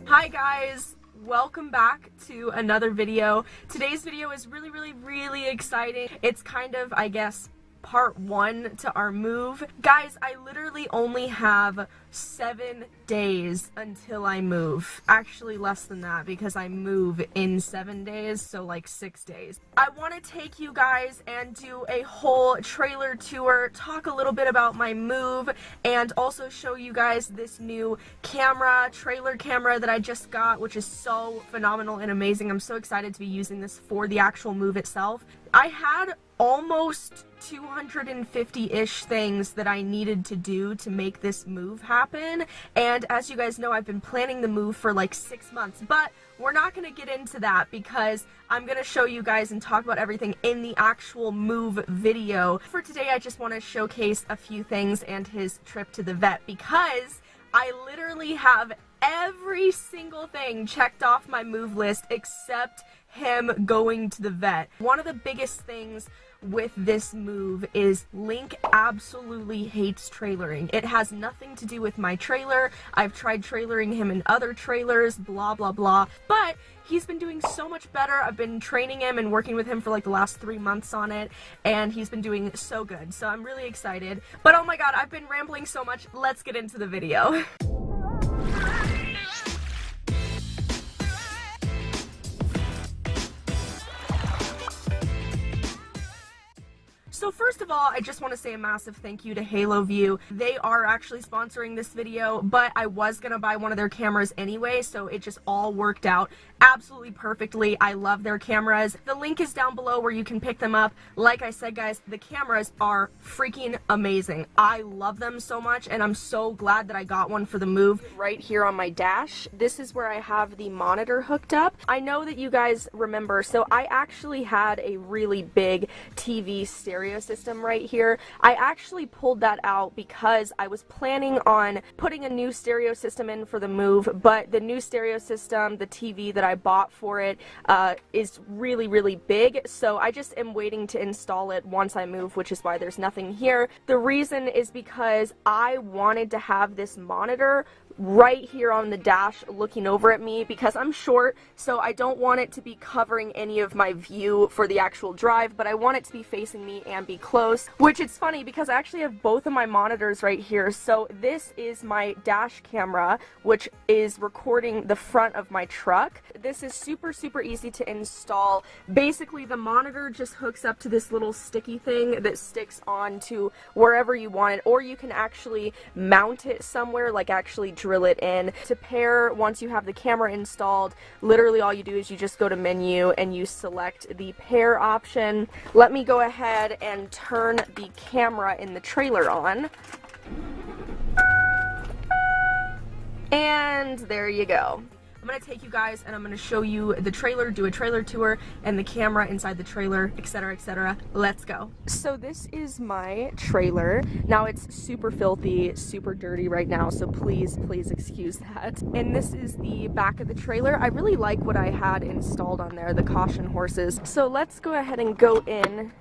Hi guys, welcome back to another video. Today's video is really exciting. It's kind of, I guess, part one to our move. Guys, I literally only have 7 days until I move. Actually less than that because I move in 7 days, so like 6 days. I want to take you guys and do a whole trailer tour, talk a little bit about my move, and also show you guys this new trailer camera that I just got, which is so phenomenal and amazing. I'm so excited to be using this for the actual move itself. I had almost 250-ish things that I needed to do to make this move happen, and as you guys know, I've been planning the move for like 6 months, but we're not going to get into that because I'm going to show you guys and talk about everything in the actual move video. For today, I just want to showcase a few things and his trip to the vet because I literally have every single thing checked off my move list except him going to the vet. One of the biggest things with this move is Link absolutely hates trailering. It has nothing to do with my trailer. I've tried trailering him in other trailers, blah blah blah, but he's been doing so much better. I've been training him and working with him for like the last 3 months on it, and he's been doing so good, so I'm really excited. But oh my god, I've been rambling so much. Let's get into the video. So first of all, I just want to say a massive thank you to Halo View. They are actually sponsoring this video, but I was going to buy one of their cameras anyway, so it just all worked out absolutely perfectly. I love their cameras. The link is down below where you can pick them up. Like I said, guys, the cameras are freaking amazing. I love them so much, and I'm so glad that I got one for the move. Right here on my dash, this is where I have the monitor hooked up. I know that you guys remember, so I actually had a really big TV stereo system right here. I actually pulled that out because I was planning on putting a new stereo system in for the move, but the new stereo system, the TV that I bought for it, is really big, so I just am waiting to install it once I move, which is why there's nothing here. The reason is because I wanted to have this monitor right here on the dash looking over at me because I'm short, so I don't want it to be covering any of my view for the actual drive, but I want it to be facing me and be close, which it's funny because I actually have both of my monitors right here. So this is my dash camera, which is recording the front of my truck. This is super easy to install. Basically, the monitor just hooks up to this little sticky thing that sticks on to wherever you want it, or you can actually mount it somewhere, like actually drill it in. To pair, once you have the camera installed, literally all you do is you just go to menu and you select the pair option. Let me go ahead and turn the camera in the trailer on. And there you go. I'm going to take you guys and I'm going to show you the trailer, do a trailer tour, and the camera inside the trailer, etc, etc. Let's go. So this is my trailer. Now it's super filthy, super dirty right now, so please excuse that. And this is the back of the trailer. I really like what I had installed on there, the caution horses. So let's go ahead and go in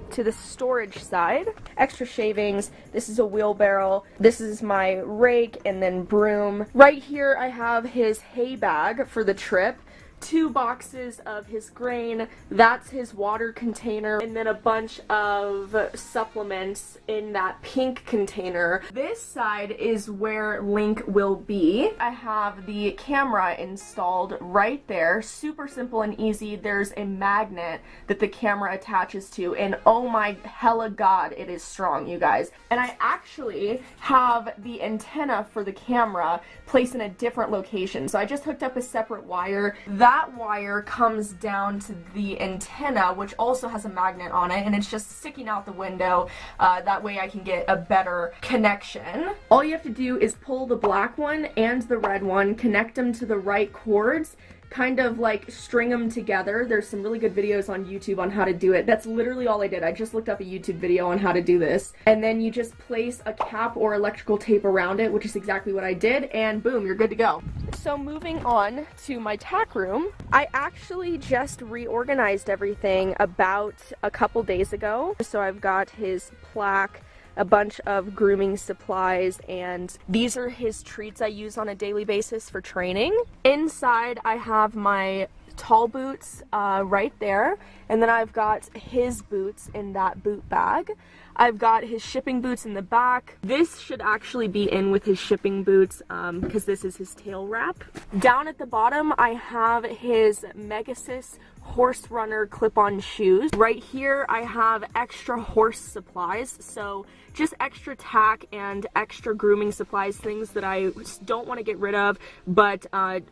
to the storage side. Extra shavings, this is a wheelbarrow, this is my rake and then broom. Right here I have his hay bag for the trip, 2 boxes of his grain, that's his water container, and then a bunch of supplements in that pink container. This side is where Link will be. I have the camera installed right there, super simple and easy. There's a magnet that the camera attaches to, and oh my hella god, it is strong, you guys. And I actually have the antenna for the camera placed in a different location, so I just hooked up a separate wire. That wire comes down to the antenna, which also has a magnet on it, and it's just sticking out the window. That way I can get a better connection. All you have to do is pull the black one and the red one, connect them to the right cords, kind of like string them together. There's some really good videos on YouTube on how to do it. That's literally all I did. I just looked up a YouTube video on how to do this. And then you just place a cap or electrical tape around it, which is exactly what I did, and boom, you're good to go. So moving on to my tack room, I actually just reorganized everything about a couple days ago. So I've got his plaque a bunch of grooming supplies, and these are his treats I use on a daily basis for training. Inside I have my tall boots right there, and then I've got his boots in that boot bag. I've got his shipping boots in the back. This should actually be in with his shipping boots because this is his tail wrap. Down at the bottom I have his Megasis horse runner clip-on shoes. Right here I have extra horse supplies, so just extra tack and extra grooming supplies, things that I don't want to get rid of but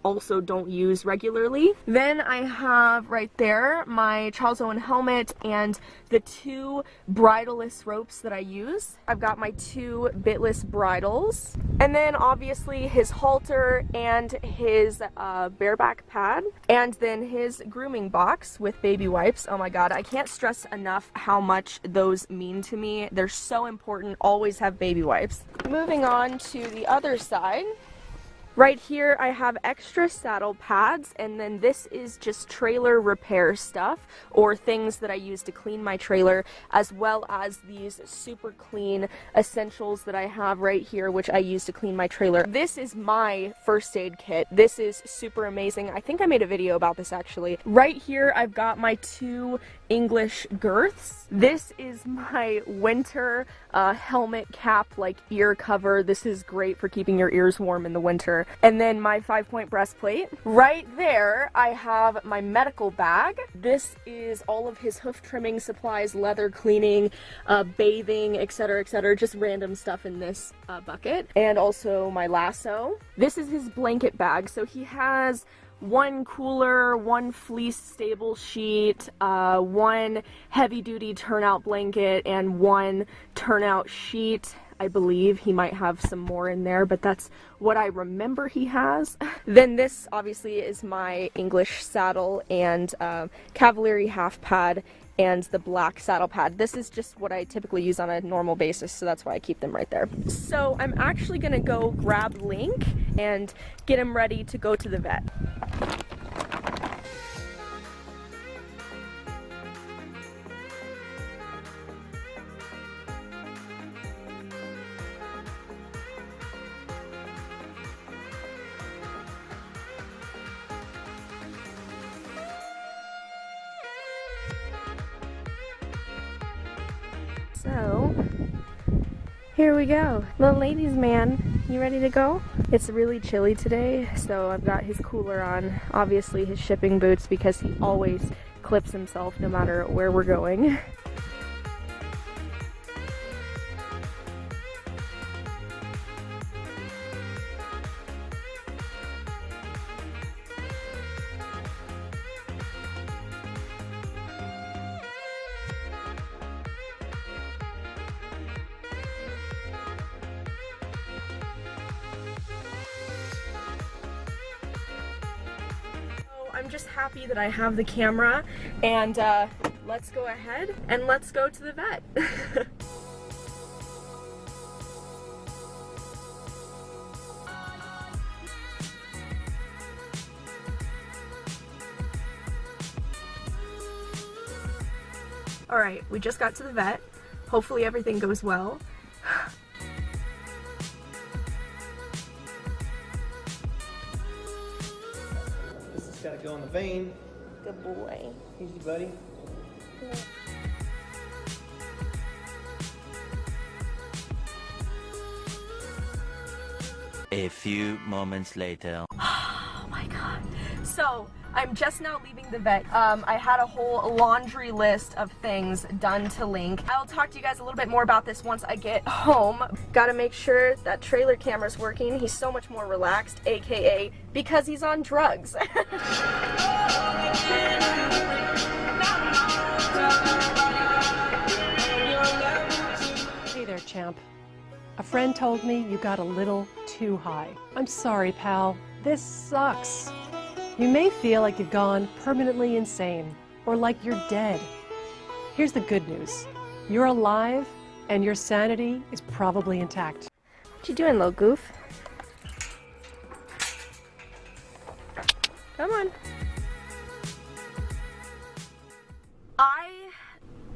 also don't use regularly. Then I have right there my Charles Owen helmet and the 2 bridleless ropes that I use. I've got my 2 bitless bridles, and then obviously his halter and his bareback pad, and then his grooming box with baby wipes. Oh my god, I can't stress enough how much those mean to me. They're so important. Always have baby wipes. Moving on to the other side. Right here I have extra saddle pads, and then this is just trailer repair stuff or things that I use to clean my trailer, as well as these super clean essentials that I have right here which I use to clean my trailer. This is my first aid kit. This is super amazing. I think I made a video about this actually. Right here I've got my 2 English girths. This is my winter helmet cap, like ear cover. This is great for keeping your ears warm in the winter. And then my 5-point breastplate. Right there I have my medical bag. This is all of his hoof trimming supplies, leather cleaning, bathing, etc, etc, just random stuff in this bucket. And also my lasso. This is his blanket bag, so he has 1 cooler, 1 fleece stable sheet, 1 heavy-duty turnout blanket, and 1 turnout sheet. I believe he might have some more in there, but that's what I remember he has. Then this obviously is my English saddle and Cavalieri half pad and the black saddle pad. This is just what I typically use on a normal basis, so that's why I keep them right there. So I'm actually gonna go grab Link and get him ready to go to the vet. So, here we go. Little ladies man, you ready to go? It's really chilly today, so I've got his cooler on, obviously his shipping boots because he always clips himself no matter where we're going. I'm just happy that I have the camera, and let's go ahead and let's go to the vet. Alright, we just got to the vet. Hopefully everything goes well. Gotta go in the vein. Good boy. Easy, buddy. Yeah. A few moments later. Oh my god. So, I'm just now leaving the vet. I had a whole laundry list of things done to Link. I'll talk to you guys a little bit more about this once I get home. Gotta make sure that trailer camera's working. He's so much more relaxed, aka because he's on drugs. Hey there, champ. A friend told me you got a little too high. I'm sorry, pal. This sucks. You may feel like you've gone permanently insane, or like you're dead. Here's the good news. You're alive, and your sanity is probably intact. What you doing, little goof? Come on. I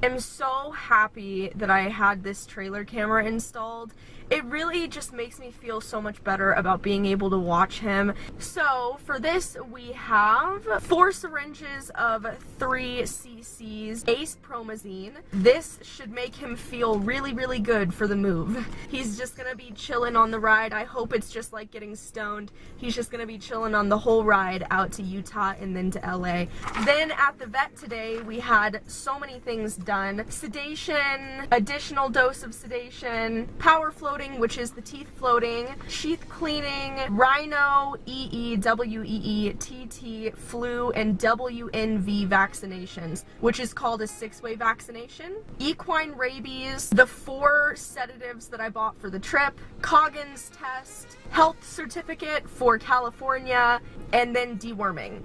am so happy that I had this trailer camera installed. It really just makes me feel so much better about being able to watch him. So for this, we have 4 syringes of 3 cc's Ace Promazine. This should make him feel really, really good for the move. He's just gonna be chilling on the ride. I hope it's just like getting stoned. He's just gonna be chilling on the whole ride out to Utah and then to LA. Then at the vet today, we had so many things done. Sedation, additional dose of sedation, power floating, which is the teeth floating, sheath cleaning, rhino, EE, WEE, TT, flu, and WNV vaccinations, which is called a 6-way vaccination, equine rabies, the 4 sedatives that I bought for the trip, Coggins test, health certificate for California, and then deworming.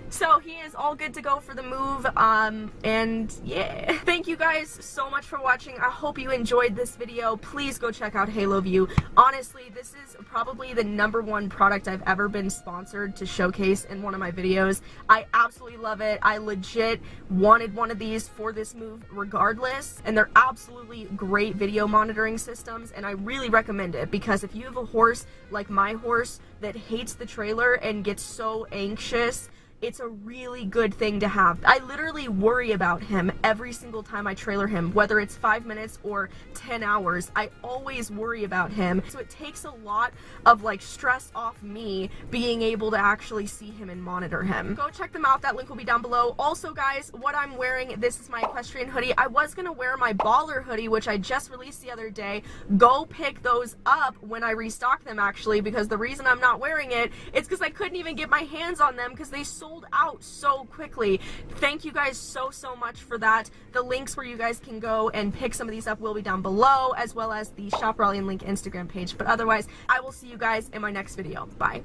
So he is all good to go for the move, and yeah. Thank you guys so much for watching. I hope you enjoyed this video. Please go check out Halo View. Honestly, this is probably the #1 product I've ever been sponsored to showcase in one of my videos. I absolutely love it. I legit wanted one of these for this move regardless, and they're absolutely great video monitoring systems, and I really recommend it because if you have a horse like my horse that hates the trailer and gets so anxious, it's a really good thing to have. I literally worry about him every single time I trailer him, whether it's 5 minutes or 10 hours. I always worry about him. So it takes a lot of like stress off me being able to actually see him and monitor him. Go check them out. That link will be down below. Also guys, what I'm wearing, this is my equestrian hoodie. I was gonna wear my baller hoodie, which I just released the other day. Go pick those up when I restock them actually, because the reason I'm not wearing it is because I couldn't even get my hands on them because they sold out so quickly. Thank you guys so much for that. The links where you guys can go and pick some of these up will be down below, as well as the Shop Raleigh and Link Instagram page. But otherwise, I will see you guys in my next video. Bye.